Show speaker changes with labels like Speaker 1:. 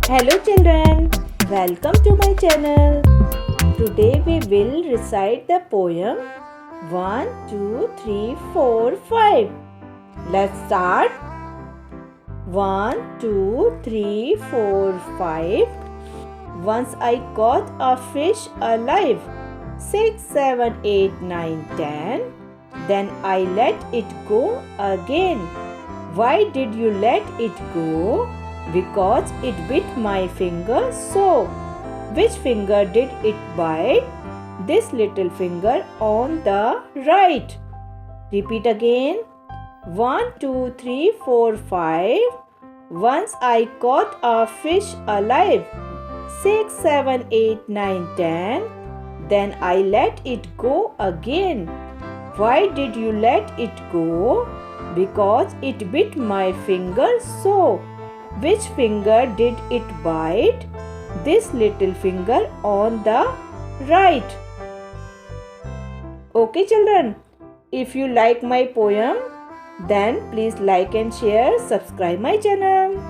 Speaker 1: Hello children, welcome to my channel. Today we will recite the poem 1, 2, 3, 4, 5. Let's start. 1, 2, 3, 4, 5. Once I caught a fish alive. 6, 7, 8, 9, 10. Then I let it go again. Why did you let it go? Because it bit my finger so. Which finger did it bite? This little finger on the right. Repeat again. 1, 2, 3, 4, 5. Once I caught a fish alive. 6, 7, 8, 9, 10. Then I let it go again. Why did you let it go? Because it bit my finger so. Which finger did it bite? This little finger on the right. Okay children, if you like my poem, then please like and share, subscribe my channel.